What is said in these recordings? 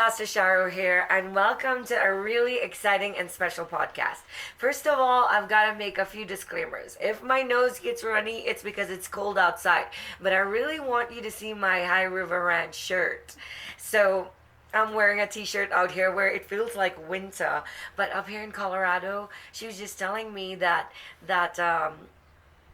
Pastor Sharo here, and welcome to a really exciting and special podcast. First of all, I've got to make a few disclaimers. If my nose gets runny, it's because it's cold outside, but I really want you to see my High River Ranch shirt. So, I'm wearing a t-shirt out here where it feels like winter, but up here in Colorado, she was just telling me that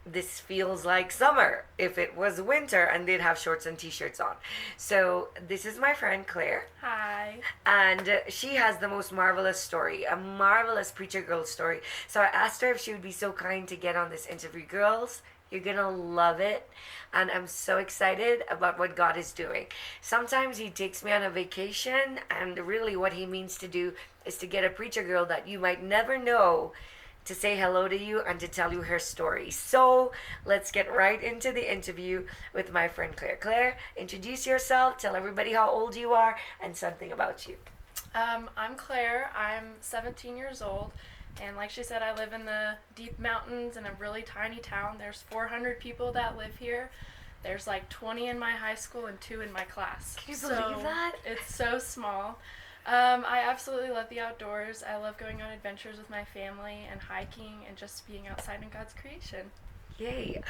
this feels like summer if it was winter and they'd have shorts and t-shirts on. So this is my friend Claire, Hi. and she has the most marvelous story, a marvelous preacher girl story. So I asked her if she would be so kind to get on this interview. Girls, you're gonna love it, and I'm so excited about what God is doing. Sometimes He takes me on a vacation, and really what He means to do is to get a preacher girl that you might never know to say hello to you and to tell you her story. So let's get right into the interview with my friend Claire. Claire, introduce yourself, tell everybody how old you are, and something about you. I'm Claire. I'm 17 years old, and like she said, I live in the deep mountains in a really tiny town. There's 400 people that live here. There's like 20 in my high school and 2 in my class. Can you believe that? It's so small. I absolutely love the outdoors. I love going on adventures with my family and hiking and just being outside in God's creation. Yay.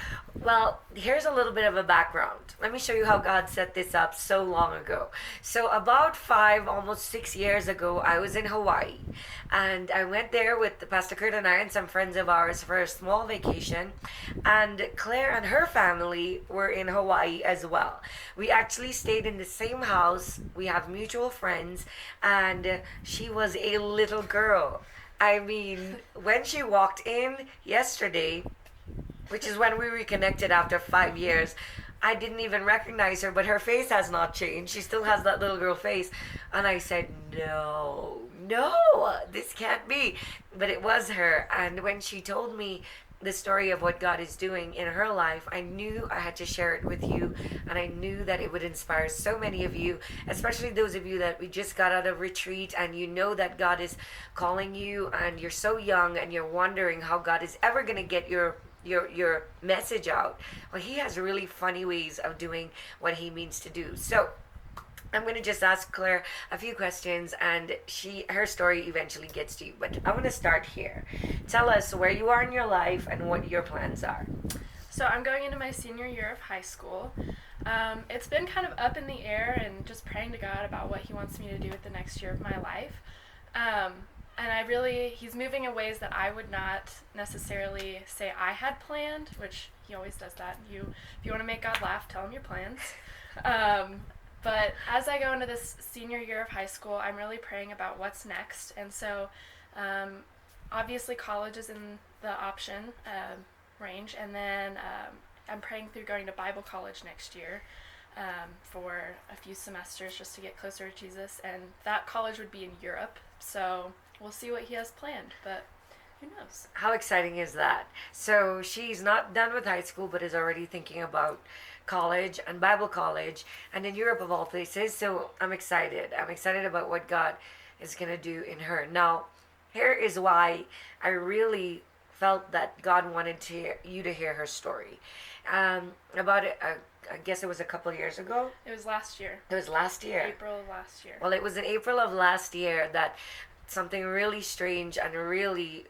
Well, here's a little bit of a background. Let me show you how God set this up so long ago. So, about 5, almost 6 years ago, I was in Hawaii. And I went there with Pastor Kurt and I and some friends of ours for a small vacation. And Claire and her family were in Hawaii as well. We actually stayed in the same house. We have mutual friends. And she was a little girl. I mean, when she walked in yesterday, which is when we reconnected after 5 years, I didn't even recognize her, but her face has not changed. She still has that little girl face. And I said, no, this can't be. But it was her. And when she told me the story of what God is doing in her life, I knew I had to share it with you. And I knew that it would inspire so many of you, especially those of you that we just got out of retreat and you know that God is calling you and you're so young and you're wondering how God is ever going to get your message out. Well, He has really funny ways of doing what He means to do. So I'm going to just ask Claire a few questions, and her story eventually gets to you. But I want to start here. Tell us where you are in your life and what your plans are. So I'm going into my senior year of high school. It's been kind of up in the air and just praying to God about what He wants me to do with the next year of my life. And He's moving in ways that I would not necessarily say I had planned, which He always does that. If you want to make God laugh, tell Him your plans. But as I go into this senior year of high school, I'm really praying about what's next. And so, obviously college is in the option range. And then I'm praying through going to Bible college next year. For a few semesters just to get closer to Jesus, and that college would be in Europe, so we'll see what He has planned, but who knows. How exciting is that? So she's not done with high school but is already thinking about college and Bible college and in Europe of all places. So I'm excited about what God is going to do in her. Now, here is why I really felt that God wanted you to hear her story. About it, I guess it was a couple years ago. It was last year. It was last year. April of last year. Well, it was in April of last year that something really strange and really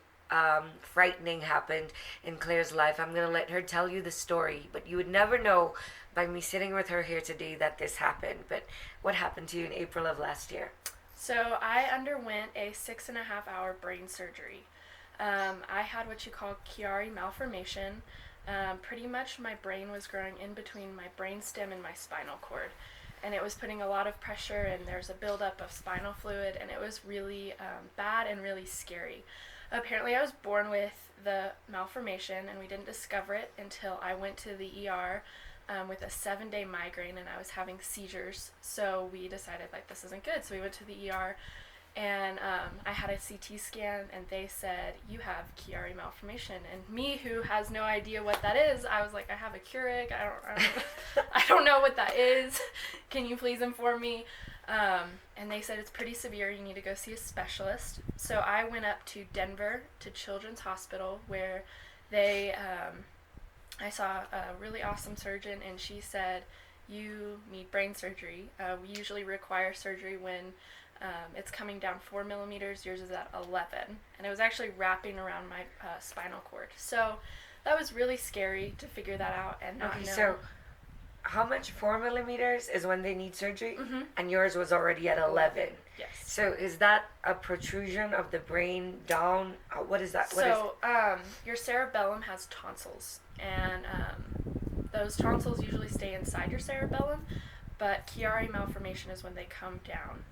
frightening happened in Claire's life. I'm going to let her tell you the story, but you would never know by me sitting with her here today that this happened. But what happened to you in April of last year? So I underwent a 6.5-hour brain surgery. I had what you call Chiari malformation. Pretty much my brain was growing in between my brainstem and my spinal cord, and it was putting a lot of pressure, and there's a buildup of spinal fluid, and it was really bad and really scary. Apparently I was born with the malformation, and we didn't discover it until I went to the ER with a 7-day migraine, and I was having seizures, so we decided this isn't good, so we went to the ER. And I had a CT scan, and they said, you have Chiari malformation. And me, who has no idea what that is, I was like, I have a Keurig. I don't know what that is. Can you please inform me? And they said, it's pretty severe. You need to go see a specialist. So I went up to Denver to Children's Hospital, where I saw a really awesome surgeon, and she said, you need brain surgery. We usually require surgery when it's coming down 4 millimeters. Yours is at 11. And it was actually wrapping around my spinal cord. So that was really scary to figure that out and not Okay, know. so how much 4 millimeters is when they need surgery? Mhm. And yours was already at 11. Yes. So is that a protrusion of the brain down? What is that? What is So your cerebellum has tonsils, and those tonsils usually stay inside your cerebellum, but Chiari malformation is when they come down.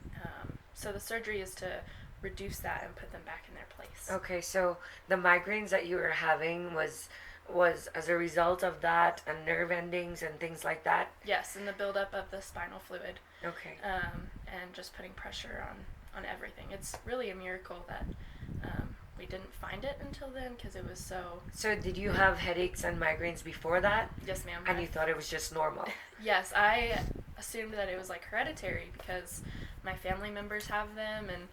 So the surgery is to reduce that and put them back in their place. Okay, so the migraines that you were having was as a result of that and nerve endings and things like that? Yes, and the buildup of the spinal fluid, Okay. and just putting pressure on everything. It's really a miracle that we didn't find it until then because it was so. So did you have headaches and migraines before that? Yes, ma'am. And you thought it was just normal? Yes, I assumed that it was like hereditary because my family members have them, and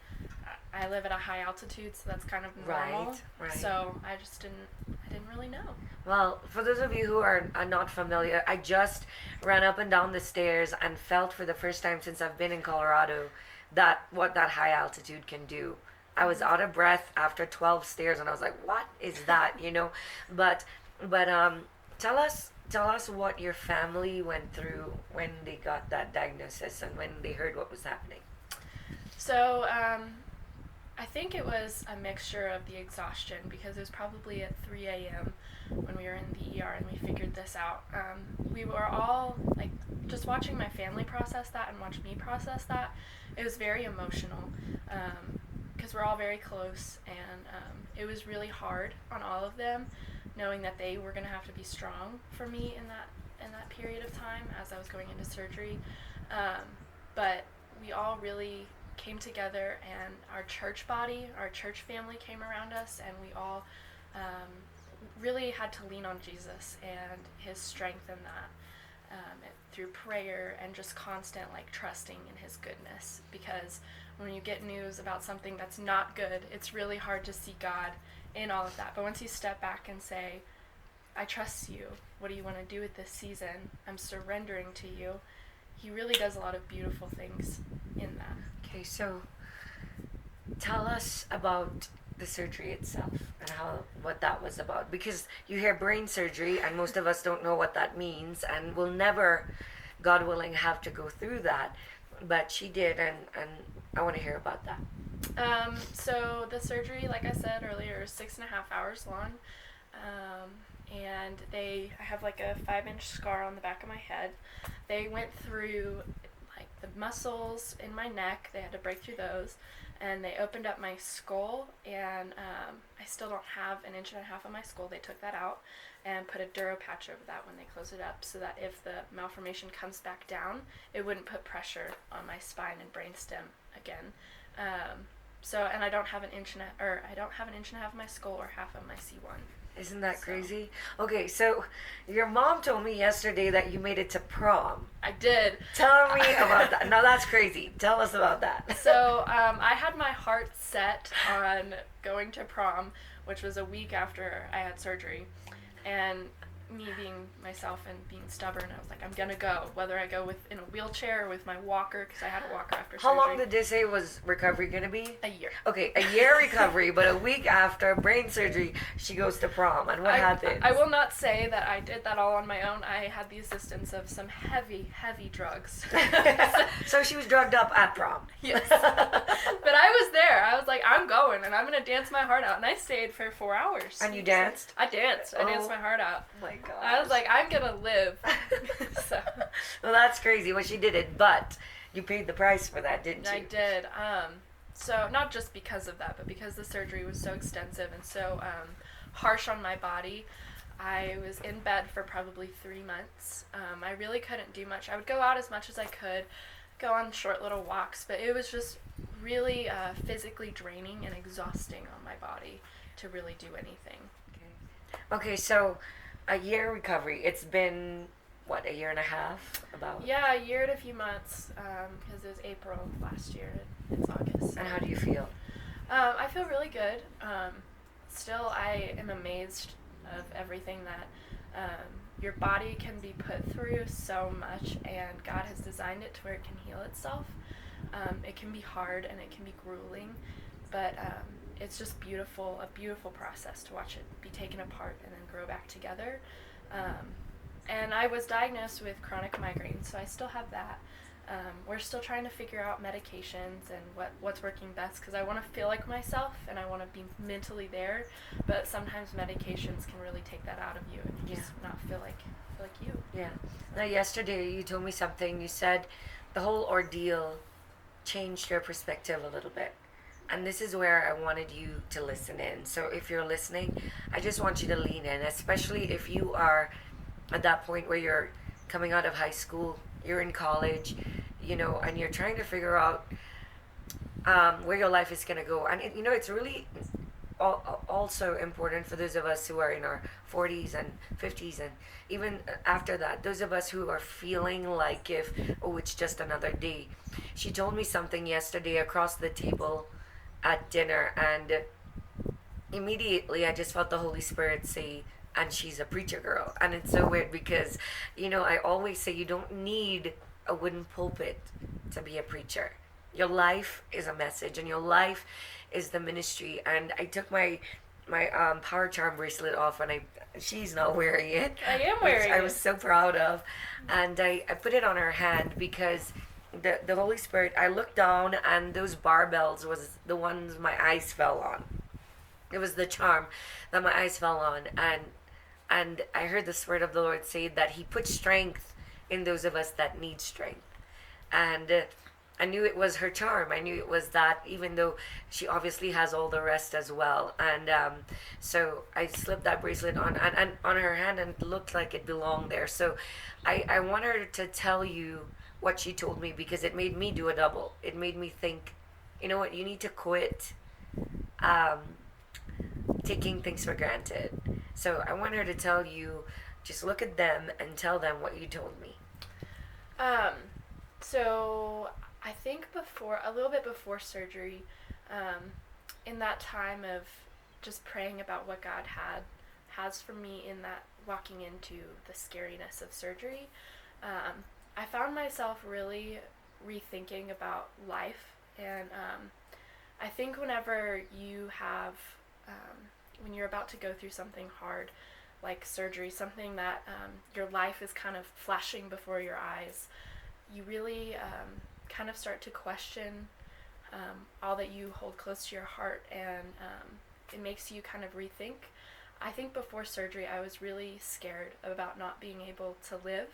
I live at a high altitude, so that's kind of normal. Right. So I didn't really know. Well, for those of you who are not familiar, I just ran up and down the stairs and felt for the first time since I've been in Colorado what that high altitude can do. I was out of breath after 12 stairs, and I was like, "What is that?" But tell us what your family went through when they got that diagnosis and when they heard what was happening. So I think it was a mixture of the exhaustion because it was probably at 3 a.m. when we were in the ER and we figured this out. We were all like just watching my family process that and watch me process that. It was very emotional because we're all very close, and it was really hard on all of them, knowing that they were going to have to be strong for me in that period of time as I was going into surgery. But we all really came together, and our church body, our church family came around us, and we all really had to lean on Jesus and his strength in that through prayer and just constant trusting in his goodness, because when you get news about something that's not good, it's really hard to see God in all of that. But once you step back and say, I trust you, what do you want to do with this season? I'm surrendering to you. He really does a lot of beautiful things in that. Okay, so tell us about the surgery itself and what that was about, because you hear brain surgery and most of us don't know what that means, and we'll never, God willing, have to go through that, but she did, and I want to hear about that. So the surgery, like I said earlier, is 6.5 hours long, and I have like a 5-inch scar on the back of my head. They went through the muscles in my neck. They had to break through those, and they opened up my skull, and I still don't have 1.5 inches of my skull. They took that out and put a Duro patch over that when they closed it up, so that if the malformation comes back down, it wouldn't put pressure on my spine and brainstem again. And I don't have 1.5 inches of my skull or half of my C1. Isn't that crazy? Okay, so your mom told me yesterday that you made it to prom. I did. Tell me about that. No, that's crazy. Tell us about that. So I had my heart set on going to prom, which was a week after I had surgery. And me being myself and being stubborn, I was like, I'm gonna go, whether I go in a wheelchair or with my walker, because I had a walker after surgery. How long did they say was recovery gonna be? A year. Okay, a year recovery, but a week after brain surgery, she goes to prom, and what happens? I will not say that I did that all on my own. I had the assistance of some heavy, heavy drugs. So she was drugged up at prom. Yes. But I was there. I was like, I'm going, and I'm gonna dance my heart out. And I stayed for 4 hours. And you danced? I danced. I danced my heart out. Oh my God. I was like, I'm gonna live. So. Well, that's crazy. Well, she did it, but you paid the price for that, didn't you? I did. So not just because of that, but because the surgery was so extensive and so harsh on my body. I was in bed for probably 3 months. I really couldn't do much. I would go out as much as I could, go on short little walks, but it was just really physically draining and exhausting on my body to really do anything. Okay, so a year recovery. It's been, what, a year and a half? About? Yeah, a year and a few months, because it was April last year. It's August. And how do you feel? I feel really good. Still, I am amazed of everything that your body can be put through so much, and God has designed it to where it can heal itself. It can be hard and it can be grueling, but it's just beautiful, a beautiful process to watch it be taken apart and then grow back together. And I was diagnosed with chronic migraine, so I still have that. We're still trying to figure out medications and what's working best, because I want to feel like myself and I want to be mentally there, but sometimes medications can really take that out of you and you just not feel like you. Yeah. Now, yesterday you told me something. You said the whole ordeal changed your perspective a little bit. And this is where I wanted you to listen in. So if you're listening, I just want you to lean in, especially if you are at that point where you're coming out of high school, you're in college, and you're trying to figure out where your life is going to go. And, it's really also important for those of us who are in our 40s and 50s, and even after that, those of us who are feeling like it's just another day. She told me something yesterday across the table at dinner, and immediately I just felt the Holy Spirit say, and she's a preacher girl. And it's so weird because, I always say you don't need a wooden pulpit to be a preacher. Your life is a message, and your life is the ministry. And I took my power charm bracelet off, and she's not wearing it. I am wearing it. I was so proud of. And I put it on her hand because the Holy Spirit, I looked down, and those barbells was the ones my eyes fell on. It was the charm that my eyes fell on, and I heard the Spirit of the Lord say that He put strength in those of us that need strength. And I knew it was her charm. I knew it was that, even though she obviously has all the rest as well. And so I slipped that bracelet on her hand, and it looked like it belonged there. So I want her to tell you what she told me, because it made me do a double. It made me think, you know what, you need to quit taking things for granted. So I want her to tell you, just look at them and tell them what you told me. So I think a little bit before surgery, in that time of just praying about what God has for me in that walking into the scariness of surgery, I found myself really rethinking about life. And I think whenever you have, when you're about to go through something hard, like surgery, something that your life is kind of flashing before your eyes, you really kind of start to question all that you hold close to your heart, and it makes you kind of rethink. I think before surgery I was really scared about not being able to live,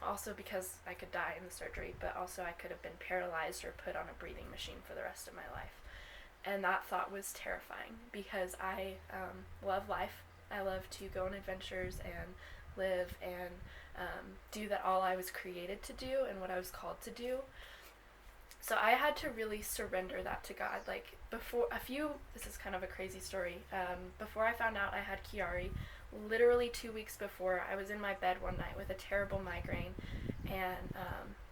also because I could die in the surgery, but also I could have been paralyzed or put on a breathing machine for the rest of my life. And that thought was terrifying, because I love life. I love to go on adventures and live and do that all I was created to do and what I was called to do. So I had to really surrender that to God. Like this is kind of a crazy story. Before I found out I had Chiari, literally 2 weeks before, I was in my bed one night with a terrible migraine, and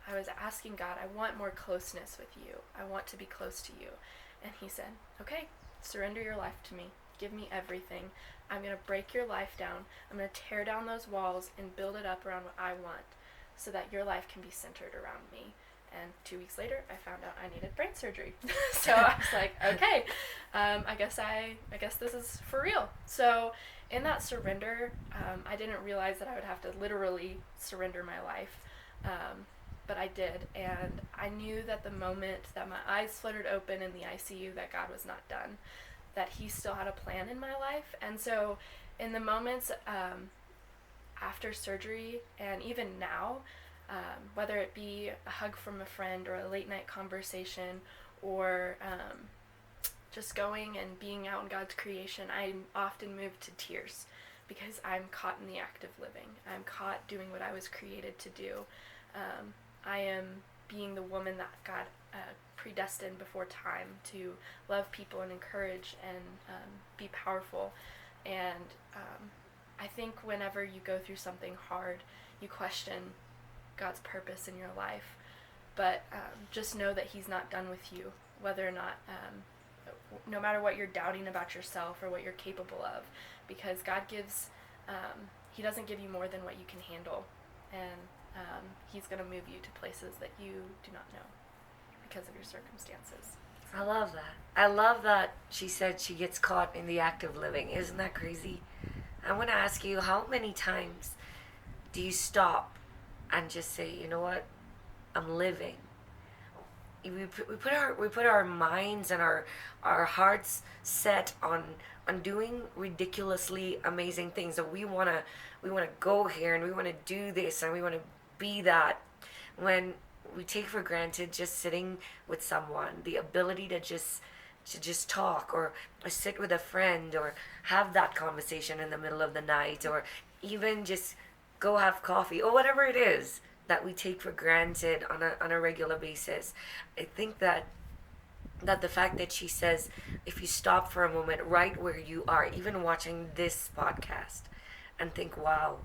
I was asking God, I want more closeness with you. I want to be close to you. And He said, okay, surrender your life to me. Give me everything. I'm going to break your life down. I'm going to tear down those walls and build it up around what I want, so that your life can be centered around me. And 2 weeks later, I found out I needed brain surgery. So I was like, okay, I guess this is for real. So in that surrender, I didn't realize that I would have to literally surrender my life. But I did, and I knew that the moment that my eyes fluttered open in the ICU, that God was not done, that He still had a plan in my life. And so in the moments after surgery, and even now, whether it be a hug from a friend or a late night conversation, or just going and being out in God's creation, I often move to tears, because I'm caught in the act of living. I'm caught doing what I was created to do. I am being the woman that God predestined before time to love people and encourage and be powerful. And I think whenever you go through something hard, you question God's purpose in your life. But just know that He's not done with you, whether or not, no matter what you're doubting about yourself or what you're capable of, because God gives, He doesn't give you more than what you can handle, and he's going to move you to places that you do not know because of your circumstances. I love that. I love that she said she gets caught in the act of living. Isn't that crazy? I want to ask you, how many times do you stop and just say, you know what, I'm living? We put our minds and our hearts set on doing ridiculously amazing things that we wanna go here and we wanna do this and we wanna be that, when we take for granted just sitting with someone, the ability to just talk, or sit with a friend, or have that conversation in the middle of the night, or even just go have coffee, or whatever it is that we take for granted on a regular basis. I think that the fact that she says, if you stop for a moment right where you are, even watching this podcast, and think, wow,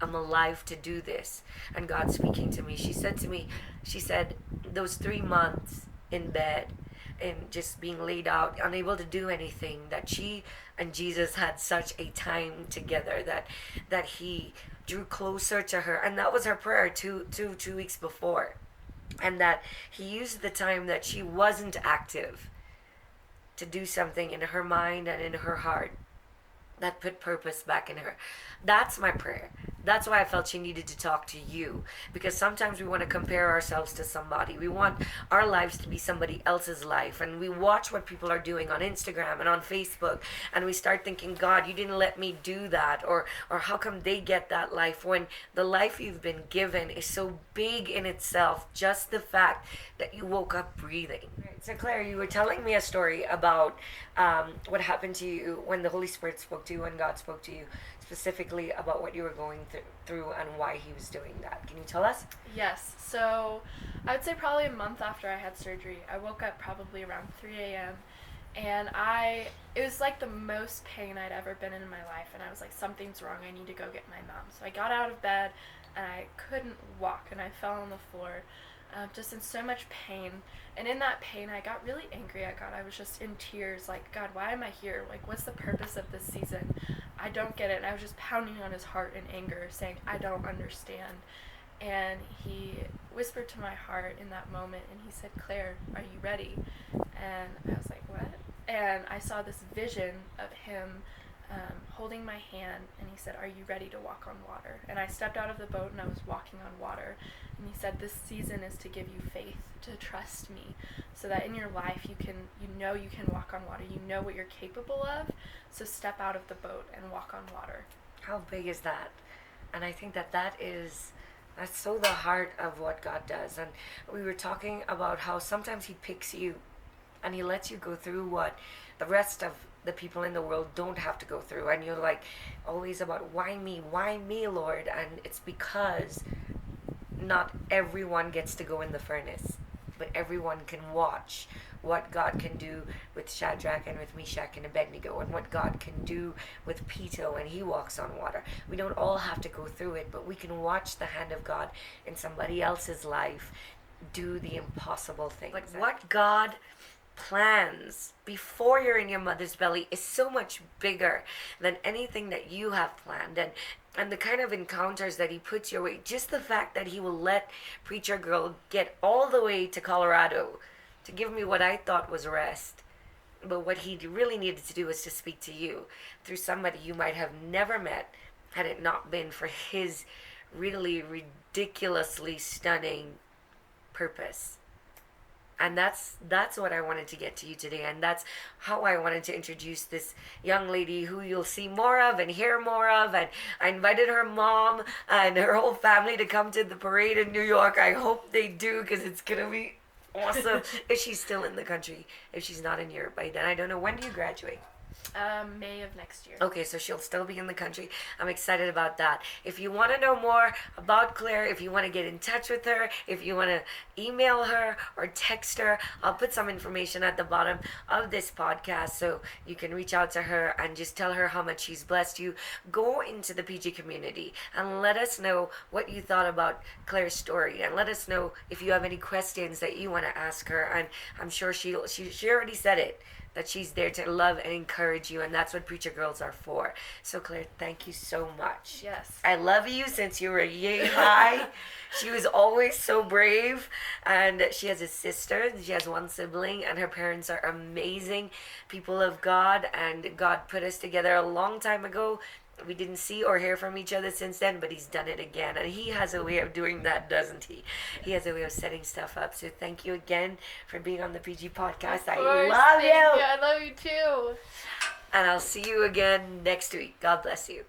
I'm alive to do this, and God speaking to me. She said to me, she said, those 3 months in bed and just being laid out, unable to do anything, that she and Jesus had such a time together, that he drew closer to her, and that was her prayer two weeks before, and that he used the time that she wasn't active to do something in her mind and in her heart that put purpose back in her. That's my prayer. That's why I felt she needed to talk to you, because sometimes we want to compare ourselves to somebody. We want our lives to be somebody else's life, and we watch what people are doing on Instagram and on Facebook, and we start thinking, God, you didn't let me do that, or how come they get that life, when the life you've been given is so big in itself, just the fact that you woke up breathing. Right. So Claire, you were telling me a story about what happened to you when the Holy Spirit spoke to you, when God spoke to you, specifically about what you were going through and why he was doing that. Can you tell us? Yes. So I would say probably a month after I had surgery, I woke up probably around 3 a.m. and it was like the most pain I'd ever been in my life, and I was like, something's wrong, I need to go get my mom. So I got out of bed and I couldn't walk, and I fell on the floor, just in so much pain. And in that pain, I got really angry at God. I was just in tears, like, God, why am I here? Like, what's the purpose of this season? I don't get it. And I was just pounding on his heart in anger, saying, I don't understand. And he whispered to my heart in that moment, and he said, Claire, are you ready? And I was like, what? And I saw this vision of him holding my hand, and he said, are you ready to walk on water? And I stepped out of the boat, and I was walking on water. And he said, this season is to give you faith, to trust me, so that in your life you know you can walk on water. You know what you're capable of, so step out of the boat and walk on water. How big is that? And I think that's so the heart of what God does. And we were talking about how sometimes he picks you and he lets you go through what the rest of the people in the world don't have to go through. And you're like always about, why me, Lord? And it's because not everyone gets to go in the furnace, but everyone can watch what God can do with Shadrach and with Meshach and Abednego, and what God can do with Peter when he walks on water. We don't all have to go through it, but we can watch the hand of God in somebody else's life do the impossible thing. Like what God plans before you're in your mother's belly is so much bigger than anything that you have planned, and the kind of encounters that he puts your way. Just the fact that he will let Preacher Girl get all the way to Colorado to give me what I thought was rest, but what he really needed to do was to speak to you through somebody you might have never met had it not been for his really ridiculously stunning purpose. And that's what I wanted to get to you today, and that's how I wanted to introduce this young lady who you'll see more of and hear more of. And I invited her mom and her whole family to come to the parade in New York. I hope they do, because it's gonna be awesome. If she's still in the country, if she's not in Europe by then. I don't know, when do you graduate? May of next year. Okay, so she'll still be in the country. I'm excited about that. If you want to know more about Claire, if you want to get in touch with her, if you want to email her or text her, I'll put some information at the bottom of this podcast so you can reach out to her and just tell her how much she's blessed you. Go into the PG community and let us know what you thought about Claire's story, and let us know if you have any questions that you want to ask her. And I'm sure she already said it, that she's there to love and encourage you, and that's what Preacher Girls are for. So Claire, thank you so much. Yes. I love you since you were yay high. She was always so brave, and she has a sister. She has one sibling, and her parents are amazing people of God, and God put us together a long time ago. We didn't see or hear from each other since then, but he's done it again. And he has a way of doing that, doesn't he? He has a way of setting stuff up. So thank you again for being on the PG podcast. I love you. I love you too. And I'll see you again next week. God bless you.